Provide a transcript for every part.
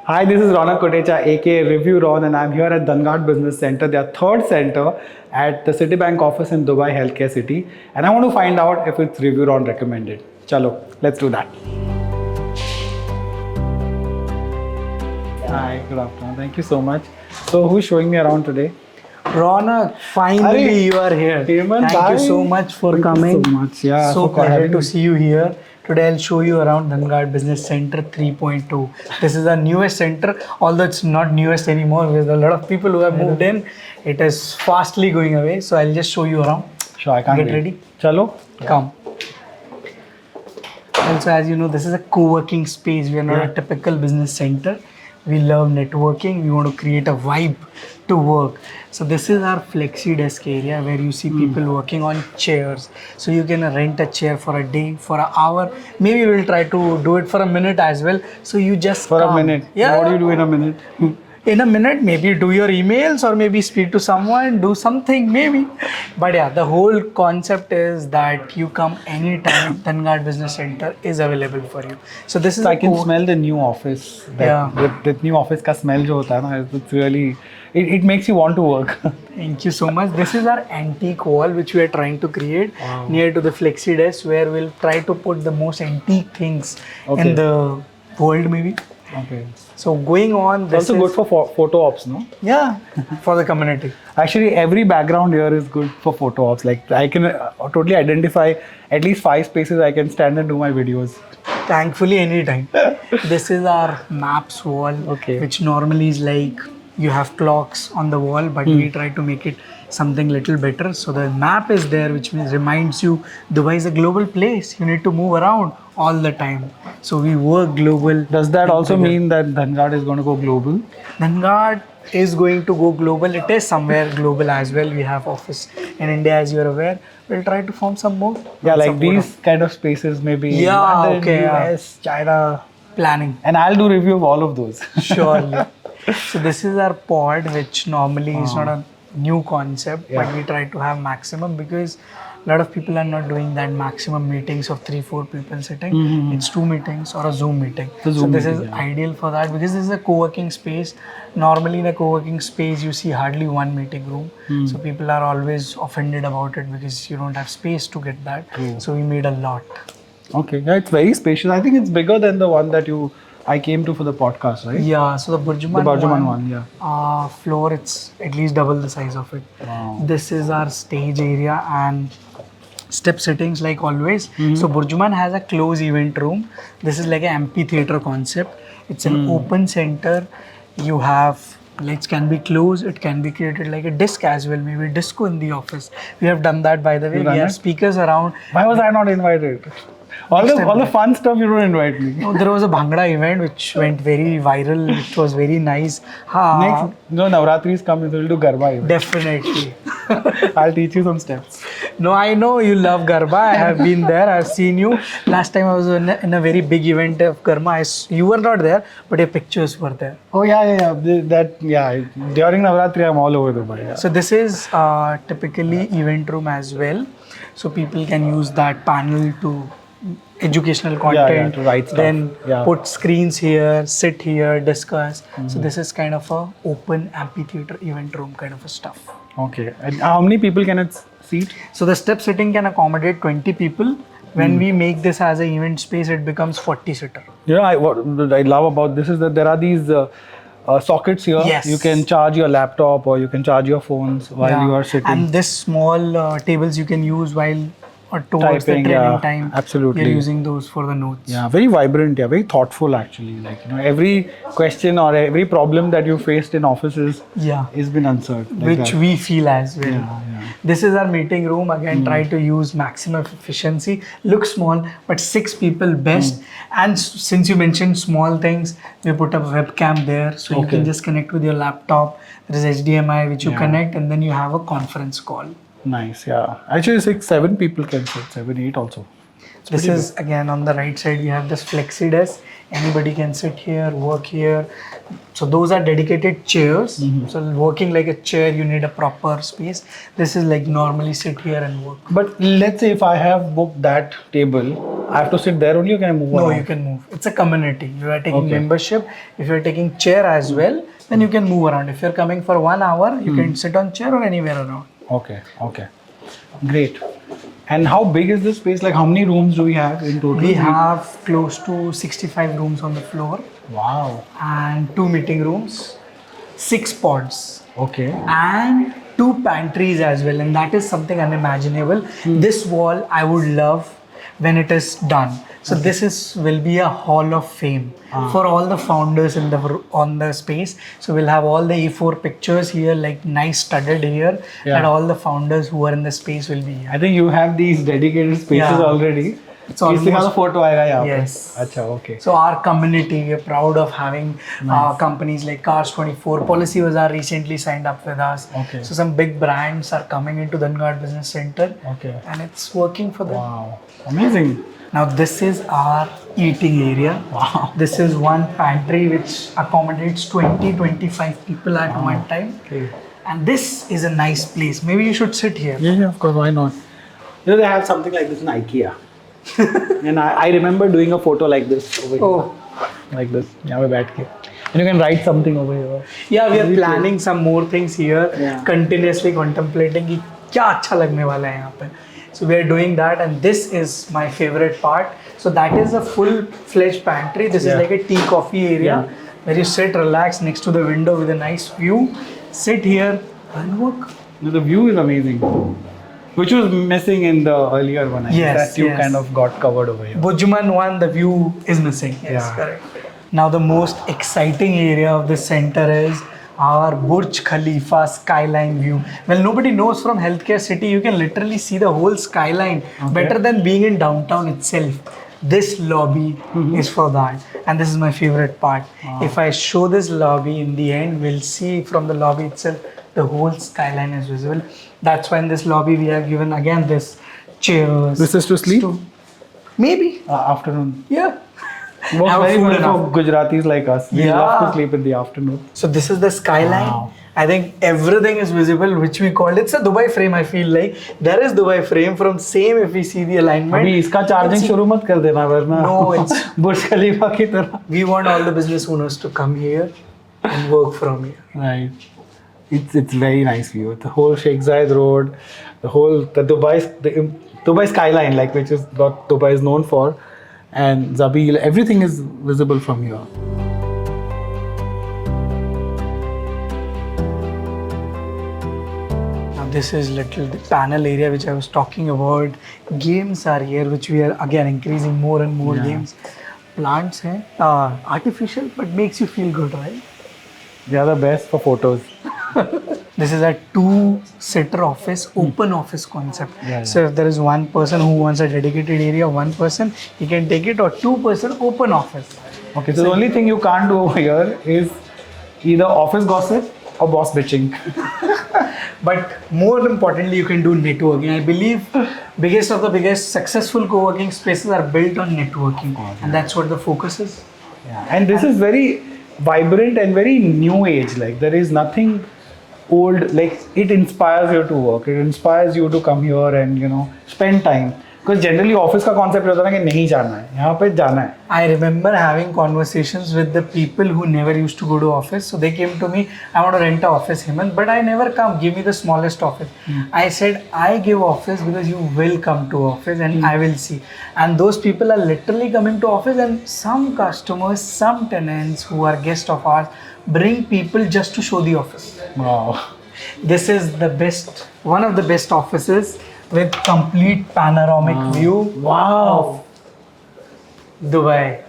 Hi, this is Ronak Kotecha, aka Review Ron, and I'm here at Dhanguard Business Center, their third center at the Citibank office in Dubai Healthcare City. And I want to find out if it's Review Ron recommended. Chalo, let's do that. Hi, good afternoon. Thank you so much. So, who's showing me around today? Ronak, finally you are here. Hemant, Thank you so much for coming. Thank you so much. Yeah, So for pleasure having to me. see you here. Today I'll show you around Dhanguard Business Center 3.2. This is our newest center, although it's not newest anymore. There's a lot of people who have moved in. It is fastly going away. So I'll just show you around. Sure, I can't Get wait. ready? Chalo. Come. Also, as you know, this is a co-working space. We are not a typical business center. We love networking. We want to create a vibe to work. So this is our Flexi desk area where you see people working on chairs. So you can rent a chair for a day, for an hour. Maybe we'll try to do it for a minute as well. So you just For come. a minute. Yeah. What do you do in a minute? In a minute, maybe do your emails or maybe speak to someone, do something, maybe. But yeah, the whole concept is that you come anytime. Dhanguard Business Center is available for you. So this is I a can smell the new office. That new office ka smell jo hota hai na, it's really, it makes you want to work. Thank you so much. This is our antique wall which we are trying to create near to the Flexi desk, where we'll try to put the most antique things in the world maybe. Okay. So going on, It's this also is good for photo ops, no? yeah, for the community. Actually, every background here is good for photo ops. Like I can totally identify at least 5 spaces I can stand and do my videos. Thankfully, anytime. This is our maps wall, which normally is like you have clocks on the wall, but we try to make it something little better. So the map is there, which means reminds you Dubai is a global place. You need to move around all the time. So we work global. Does that also mean that Dhanguard is going to go global? Dhanguard is going to go global. It is somewhere global as well. We have office in India, as you're aware. We'll try to form some more. Yeah, like these kind of spaces, maybe London, US, China. Planning. And I'll do review of all of those. Surely. So this is our pod, which normally is not a new concept, but we try to have maximum because a lot of people are not doing that maximum meetings of 3-4 people sitting. It's 2 meetings or a Zoom meeting. So this is ideal for that because this is a co-working space. Normally in a co-working space, you see hardly one meeting room. So people are always offended about it because you don't have space to get that. So we made a lot. Okay, yeah, it's very spacious. I think it's bigger than the one that I came to for the podcast, right? Yeah, so the Burj Khalifa one, yeah. Floor, it's at least double the size of it. Wow. This is our stage area and step sittings like always. So Burjuman has a closed event room. This is like an amphitheater concept. It's an open center. You have lights can be closed. It can be created like a disc as well. Maybe disco in the office. We have done that, by the way. We have speakers around. Why was I not invited? All the fun stuff you don't invite me. No, there was a Bhangra event which went very viral. It was very nice. Next, Navratri is coming, so we'll do Garba event. Definitely. I'll teach you some steps. No, I know you love Garba. I have been there. I've seen you. Last time I was in a very big event of Garba. You were not there, but your pictures were there. Oh yeah. During Navratri, I'm all over Dubai. Yeah. So this is typically event room as well. So people can use that panel to educational content, to write stuff. Then put screens here, sit here, discuss. So this is kind of a open amphitheater event room kind of a stuff. Okay. And how many people can it seat? So the step sitting can accommodate 20 people. When we make this as an event space, it becomes 40-seater. What I love about this is that there are these sockets here. Yes. You can charge your laptop or you can charge your phones while you are sitting. And this small tables you can use while or towards Typing, the training time. Absolutely. You're using those for the notes. Yeah, very vibrant, very thoughtful actually. Like, every question or every problem that you faced in offices has been answered. Like which that. we feel as well. Yeah. This is our meeting room. Again, try to use maximum efficiency. Looks small, but 6 people best. And since you mentioned small things, we put a webcam there. So you can just connect with your laptop. There is HDMI which you connect and then you have a conference call. Nice, yeah. Actually, 6-7 people can sit, 7-8 also. This is again on the right side. We have this Flexi desk. Anybody can sit here, work here. So those are dedicated chairs. So working like a chair, you need a proper space. This is like normally sit here and work. But let's say if I have booked that table, I have to sit there only or can I move No, around? you can move. It's a community. You are taking Okay. membership. If you're taking chair as well, then you can move around. If you're coming for 1 hour, you can sit on chair or anywhere around. Okay, okay. Great. And how big is this space? Like how many rooms do we have in total? We have close to 65 rooms on the floor Wow. and 2 meeting rooms, 6 pods, Okay. and 2 pantries as well. And that is something unimaginable. This wall I would love when it is done. So this is will be a hall of fame for all the founders in the on the space. So we'll have all the A4 pictures here, like nice studded here, Yeah. and all the founders who are in the space will be here. I think you have these dedicated spaces Yeah. already. It's किसी का तो almost- photo आएगा यहाँ पे. Yes. अच्छा, okay. So our community, we're proud of having companies like Cars24, Policy Bazaar recently signed up with us. Okay. So some big brands are coming into Dhanguard Business Center, Okay. and it's working for them. Wow. Amazing. Now this is our eating area. Wow. This is one pantry which accommodates 20-25 people at one time. Okay. And this is a nice place. Maybe you should sit here. Yeah, of course. Why not? You know, they have something like this in IKEA. And I remember doing a photo like this over here. Oh, Like this. यहाँ पे बैठ के. And you can write something over here. yeah, we are Very planning some more things here. Yeah. Continuously contemplating कि क्या अच्छा लगने वाला है यहाँ पे. So we are doing that, and this is my favorite part. So that is a full-fledged pantry. This Yeah. is like a tea coffee area Yeah. where you sit, relax next to the window with a nice view. Sit here and work. No, the view is amazing. Which was missing in the earlier one. I guess, Yes, that you yes. kind of got covered over here. Bujman one, the view is missing. Yes, Yeah. correct. Now the most exciting area of this center is our Burj Khalifa skyline view. Well, nobody knows from Healthcare City, you can literally see the whole skyline better than being in downtown itself. This lobby is for that, and this is my favorite part. If I show this lobby in the end, we'll see from the lobby itself the whole skyline is visible. That's why in this lobby we have given again this chairs. This is to sleep? Maybe. Afternoon. Yeah. Works Have very food well enough. for Gujaratis like us. We Yeah. love to sleep in the afternoon. So this is the skyline. Wow. I think everything is visible, which we call it's a Dubai frame. I feel like there is Dubai frame from same if we see the alignment. अभी इसका charging शुरू मत कर देना वरना No, it's- बुर्ज खलीफा की तरह. We want all the business owners to come here and work from here. Right. It's very nice view. The whole Sheikh Zayed Road, the Dubai skyline, like which is what Dubai is known for, and Zabil, everything is visible from here. Now this is little the panel area which I was talking about. Games are here, which we are again increasing more and more Yeah. games. Plants hai, artificial, but makes you feel good, right? They are the best for photos. This is a two-seater office, open office concept. Yeah, So if there is one person who wants a dedicated area, one person, he can take it, or two-person open office. Okay, so the only thing you can't do over here is either office gossip or boss bitching. But more importantly, you can do networking. I believe biggest of the biggest successful co-working spaces are built on networking, and that's what the focus is. Yeah. And this is very vibrant and very new age. Like there is nothing old. Like it inspires you to work. It inspires you to come here and spend time. Because generally office का concept होता है ना कि नहीं जाना है, यहाँ पे जाना है. I remember having conversations with the people who never used to go to office. So they came to me, I want to rent an office, Hemant, but I never come. Give me the smallest office. I said, I give office because you will come to office and I will see. And those people are literally coming to office, and some customers, some tenants who are guests of ours bring people just to show the office. Wow. This is the best, one of the best offices with complete panoramic view. Wow. Of Dubai.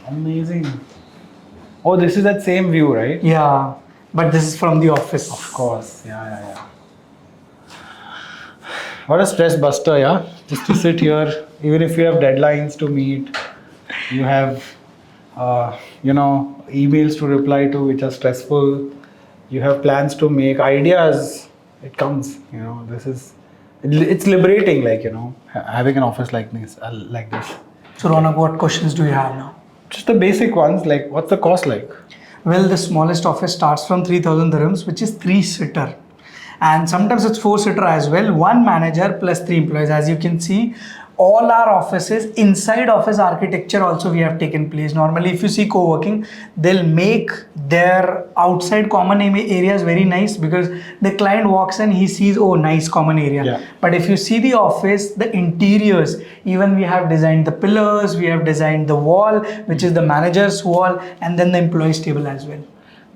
Amazing. Oh, this is that same view, right? Yeah, but this is from the office. Of course. Yeah. What a stress buster, yeah. Just to sit here, even if you have deadlines to meet, you have, emails to reply to which are stressful. You have plans to make, ideas. It comes. It's liberating, having an office like this. So Ronak, what questions do you have now? Just the basic ones, like what's the cost like? Well, the smallest office starts from 3,000 dirhams, which is 3-seater. And sometimes it's 4-seater as well, 1 manager plus 3 employees. As you can see, all our offices, inside office architecture also we have taken place. Normally, if you see co-working, they'll make their outside common areas very nice because the client walks in, he sees, oh, nice common area. Yeah. But if you see the office, the interiors, even we have designed the pillars, we have designed the wall, which is the manager's wall, and then the employee's table as well.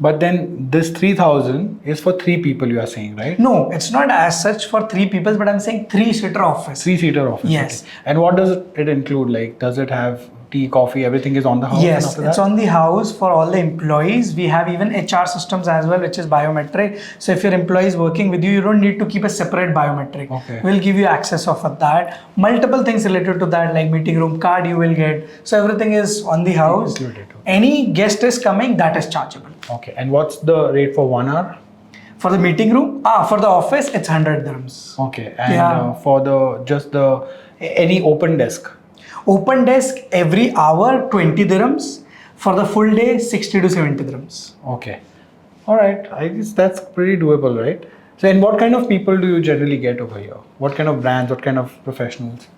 But then this 3,000 is for 3 people, you are saying, right? No, it's not as such for 3 people, but I'm saying 3-seater office. 3-seater office. Yes. Okay. And what does it include? Like, does it have tea, coffee, everything is on the house? Yes, it's on the house for all the employees. We have even HR systems as well, which is biometric. So if your employee is working with you, you don't need to keep a separate biometric. Okay. We'll give you access of that. Multiple things related to that, like meeting room card you will get. So everything is on the house. Included, okay. Any guest is coming, that is chargeable. Okay. And what's the rate for 1 hour? For the meeting room, for the office, it's 100 dirhams. Okay. And for any open desk? Open desk every hour 20 dirhams. For the full day 60 to 70 dirhams. Okay. All right. I guess that's pretty doable, right? So, and what kind of people do you generally get over here? What kind of brands? What kind of professionals?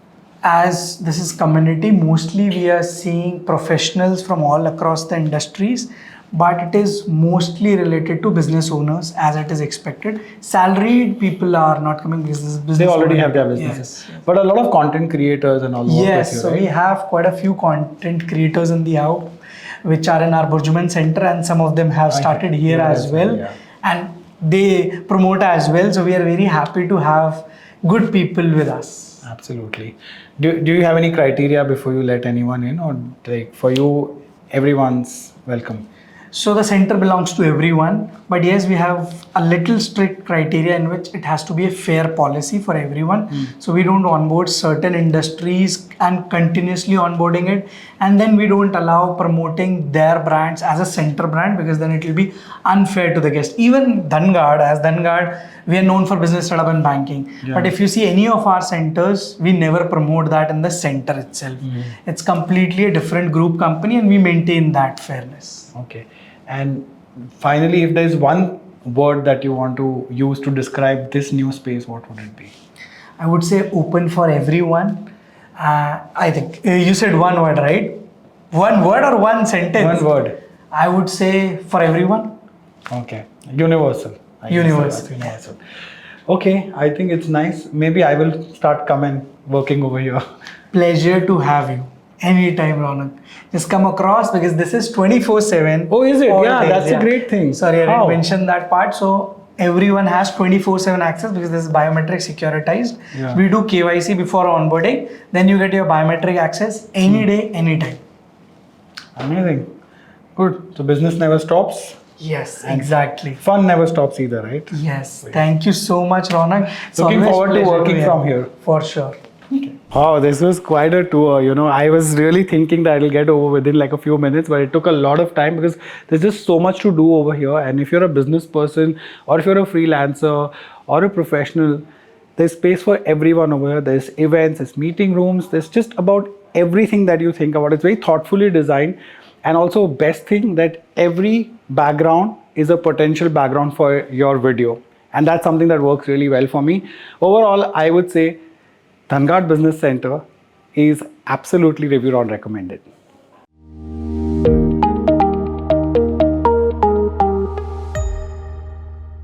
As this is community, mostly we are seeing professionals from all across the industries, but it is mostly related to business owners as it is expected. Salaried people are not coming because this is business. They already have their businesses. Yes. But a lot of content creators and all. Yes, so we have quite a few content creators in the house, which are in our Burj Khalifa Center, and some of them have started here as well. Yeah. And they promote as well. So we are very happy to have good people with us. Absolutely. Do you have any criteria before you let anyone in, or like for you, everyone's welcome? So the center belongs to everyone, but yes, we have a little strict criteria in which it has to be a fair policy for everyone. So we don't onboard certain industries and continuously onboarding it, and then we don't allow promoting their brands as a center brand because then it will be unfair to the guest. Even Dhanguard, we are known for business startup and banking. Yeah. But if you see any of our centers, we never promote that in the center itself. It's completely a different group company, and we maintain that fairness. Okay. And finally, if there is one word that you want to use to describe this new space, what would it be? I would say open for everyone. I think you said one word, right? One word or one sentence? One word. I would say for everyone. Okay. Universal. Universal. Okay. I think it's nice. Maybe I will start working over here. Pleasure to have you. Anytime, Ronak. Just come across because this is 24/7. Oh, is it? Yeah, that's a great thing. Sorry, I didn't mention that part. So everyone has 24/7 access because this is biometric securitized. Yeah. We do KYC before onboarding. Then you get your biometric access any day, anytime. Amazing. Good. So business never stops. Yes, exactly. Fun never stops either, right? Yes. Thank you so much, Ronak. Looking forward to working from here. For sure. Okay. Wow, this was quite a tour. I was really thinking that it'll get over within like a few minutes, but it took a lot of time because there's just so much to do over here. And if you're a business person, or if you're a freelancer or a professional, there's space for everyone over here. There's events, there's meeting rooms, there's just about everything that you think about. It's very thoughtfully designed. And also, best thing that every background is a potential background for your video. And that's something that works really well for me. Overall, I would say Dhanguard Business Center is absolutely review round recommended.